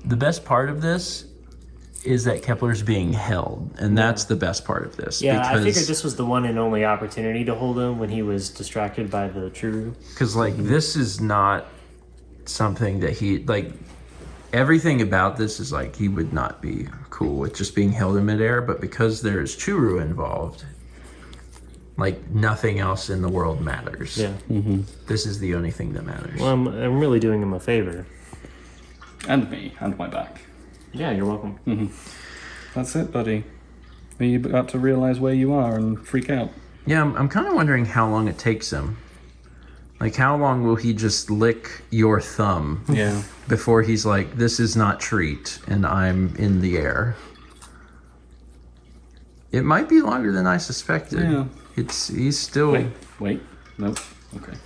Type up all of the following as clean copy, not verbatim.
the best part of this is that Kepler's being held, and that's the best part of this. Yeah, because, I figured this was the one and only opportunity to hold him when he was distracted by the True. Because, like, this is not something that he, like, everything about this is like he would not be cool with just being held in midair, but because there's Churu involved, like, nothing else in the world matters. Yeah. This is the only thing that matters. Well, I'm really doing him a favor. And me, and my back. Yeah, you're welcome. That's it, buddy. Are you about to realize where you are and freak out? Yeah, I'm kind of wondering how long it takes him. Like, how long will he just lick your thumb Yeah. before he's like, this is not treat, and I'm in the air? It might be longer than I suspected. Yeah. He's still... Wait. Nope. Okay.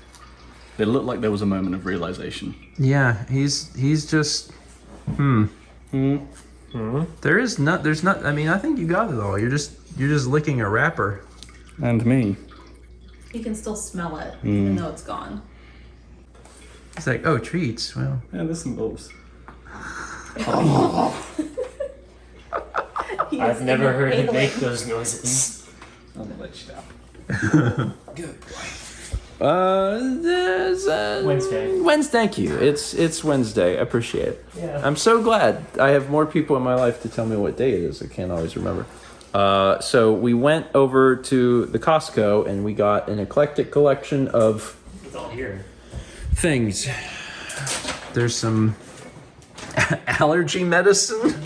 It looked like there was a moment of realization. Yeah, he's just... There's not... I mean, I think you got it all. You're just licking a wrapper. And me. You can still smell it, even though it's gone. It's like, oh, treats. Well, Yeah, there's some bulbs. I've never heard him make those noises. I'll let you down. Good boy. Wednesday. Wednesday. Thank you. It's Wednesday. I appreciate it. Yeah. I'm so glad I have more people in my life to tell me what day it is. I can't always remember. So we went over to the Costco and we got an eclectic collection of It's all here. things. There's some allergy medicine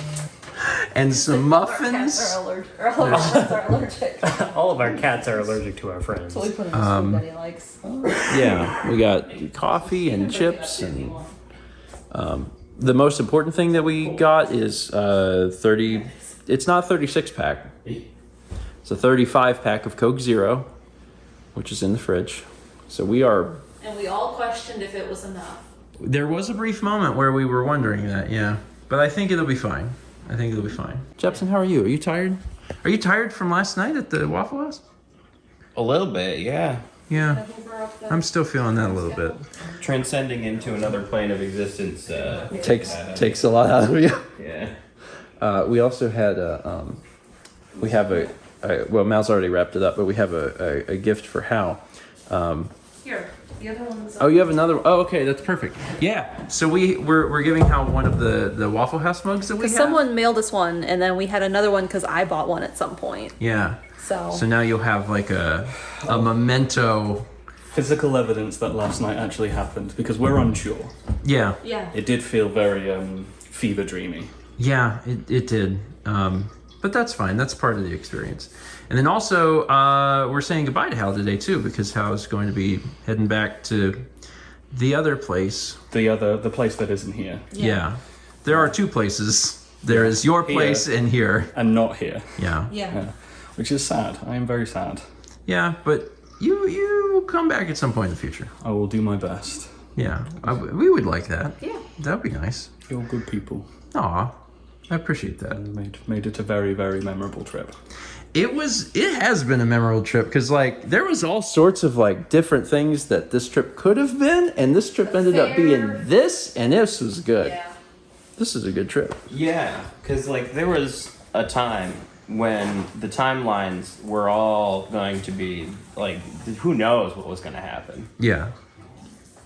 and some muffins. Cats are allergic. Or all of our pets are allergic. All of our cats are allergic to our friends. So we put in the food that he likes. Yeah, we got coffee and chips and the most important thing that we got is 30. It's not a 36 pack. It's a 35 pack of Coke Zero, which is in the fridge. So we are. And we all questioned if it was enough. There was a brief moment where we were wondering that, yeah. But I think it'll be fine. Jepson, how are you? Are you tired? Are you tired from last night at the Waffle House? A little bit, yeah. Yeah. I'm still feeling that a little bit. Transcending into another plane of existence. Takes a lot out of you. Yeah. We also had we have well, Mal's already wrapped it up, but we have a gift for Hal. Here, the other one's. Oh, you have another? Oh, okay, that's perfect. Yeah. So we're giving Hal one of the Waffle House mugs that we have. Someone mailed us one, and then we had another one because I bought one at some point. Yeah. So now you'll have like a memento. Physical evidence that last night actually happened, because we're unsure. Yeah. yeah. It did feel very fever dreamy. Yeah, it did. But that's fine. That's part of the experience. And then also, we're saying goodbye to Hal today too, because Hal is going to be heading back to the other place. The place that isn't here. Yeah. There are two places. There is your place and here. And not here. Yeah. Yeah. Which is sad. I am very sad. Yeah, but you will come back at some point in the future. I will do my best. Yeah, we would like that. Yeah. That would be nice. You're good people. Aw, I appreciate that. Made it a very, very memorable trip. It has been a memorable trip because like there was all sorts of like different things that this trip could have been, and this trip ended up being this, and this was good. Yeah. This is a good trip. Yeah, because like there was a time when the timelines were all going to be like, who knows what was going to happen. Yeah.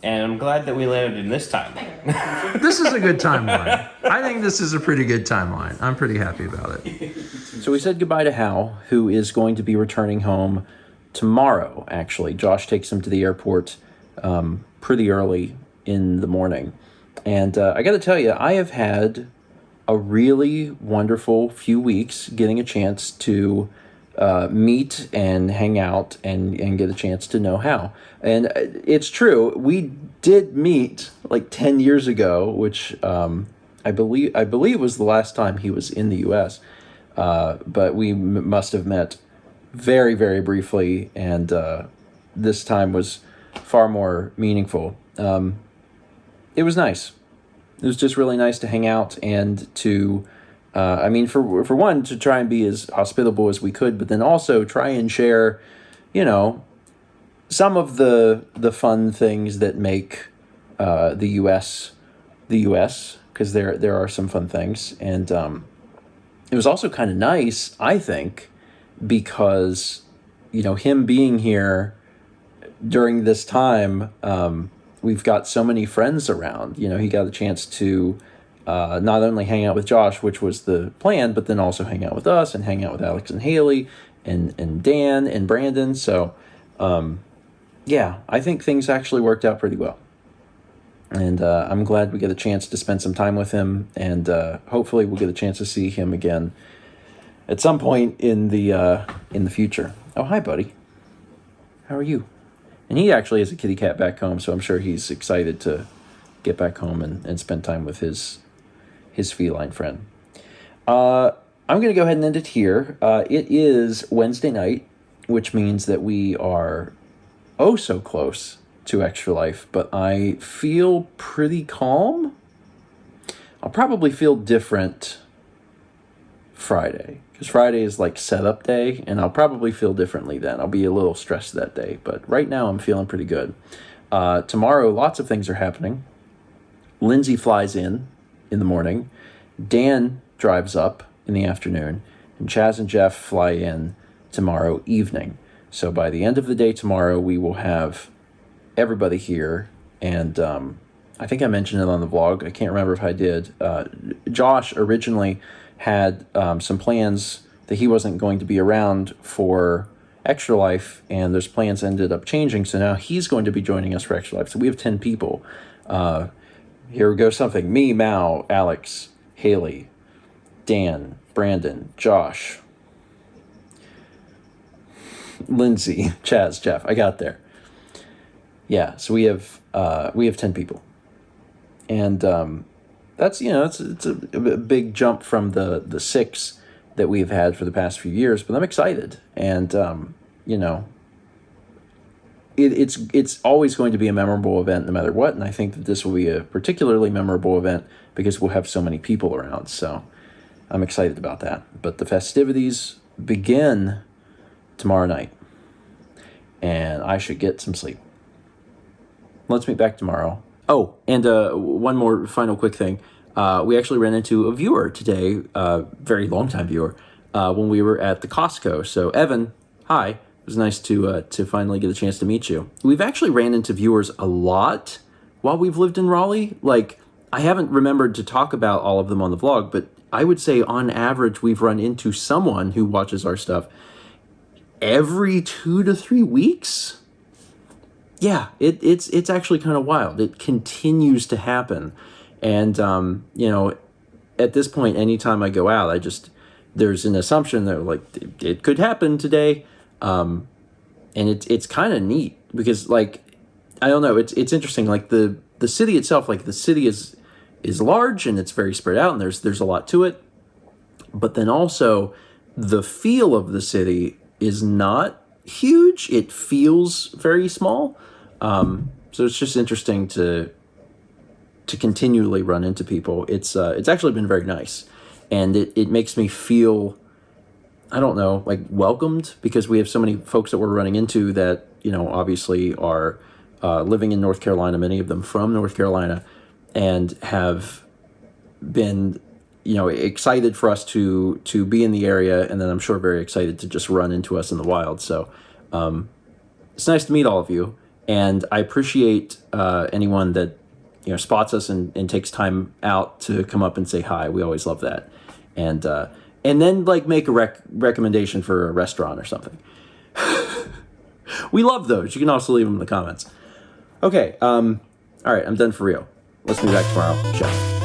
And I'm glad that we landed in this timeline. This is a good timeline. I think this is a pretty good timeline. I'm pretty happy about it. So we said goodbye to Hal, who is going to be returning home tomorrow, actually. Josh takes him to the airport pretty early in the morning. And I got to tell you, I have had a really wonderful few weeks getting a chance to meet and hang out and get a chance to know Hal. And it's true, we did meet like 10 years ago, which I believe was the last time he was in the U.S., but we must have met very, very briefly, and this time was far more meaningful. It was nice. It was just really nice to hang out and to, for one, to try and be as hospitable as we could, but then also try and share, some of the fun things that make the U.S. because there are some fun things, and it was also kind of nice, I think, because him being here during this time, we've got so many friends around. He got a chance to not only hang out with Josh, which was the plan, but then also hang out with us and hang out with Alex and Haley and Dan and Brandon. So, yeah, I think things actually worked out pretty well. And I'm glad we get a chance to spend some time with him, and hopefully we'll get a chance to see him again at some point in the future. Oh, hi, buddy. How are you? And he actually has a kitty cat back home, so I'm sure he's excited to get back home and spend time with his feline friend. I'm going to go ahead and end it here. It is Wednesday night, which means that we are oh so close to Extra Life, but I feel pretty calm. I'll probably feel different Friday, because Friday is like setup day, and I'll probably feel differently then. I'll be a little stressed that day, but right now I'm feeling pretty good. Tomorrow, lots of things are happening. Lindsay flies in the morning. Dan drives up in the afternoon, and Chaz and Jeff fly in tomorrow evening. So by the end of the day tomorrow, we will have everybody here, and I think I mentioned it on the vlog. I can't remember if I did. Josh originally had some plans that he wasn't going to be around for Extra Life, and those plans ended up changing, so now he's going to be joining us for Extra Life. So we have 10 people. Here goes something. Me, Mao, Alex, Haley, Dan, Brandon, Josh, Lindsay, Chaz, Jeff. I got there. Yeah, so we have 10 people, and that's it's a big jump from the 6 that we've had for the past few years. But I'm excited, and it's always going to be a memorable event no matter what. And I think that this will be a particularly memorable event because we'll have so many people around. So I'm excited about that. But the festivities begin tomorrow night, and I should get some sleep. Let's meet back tomorrow. Oh, and one more final quick thing. We actually ran into a viewer today, very long-time viewer, when we were at the Costco. So, Evan, hi. It was nice to finally get a chance to meet you. We've actually ran into viewers a lot while we've lived in Raleigh. Like, I haven't remembered to talk about all of them on the vlog, but I would say on average we've run into someone who watches our stuff every 2 to 3 weeks. Yeah, it's actually kind of wild. It continues to happen. And, at this point, anytime I go out, there's an assumption that, like, it could happen today. And it's kind of neat because, like, I don't know, it's interesting. Like, the city itself, like, the city is large and it's very spread out and there's a lot to it. But then also the feel of the city is not huge. It feels very small. So it's just interesting to continually run into people. It's actually been very nice, and it makes me feel, I don't know, like welcomed, because we have so many folks that we're running into that, obviously are living in North Carolina, many of them from North Carolina, and have been, excited for us to be in the area, and then I'm sure very excited to just run into us in the wild. So it's nice to meet all of you, and I appreciate anyone that spots us and takes time out to come up and say hi. We always love that, and then like make a recommendation for a restaurant or something. We love those. You can also leave them in the comments. Okay, all right, I'm done for real. Let's be back tomorrow. Ciao.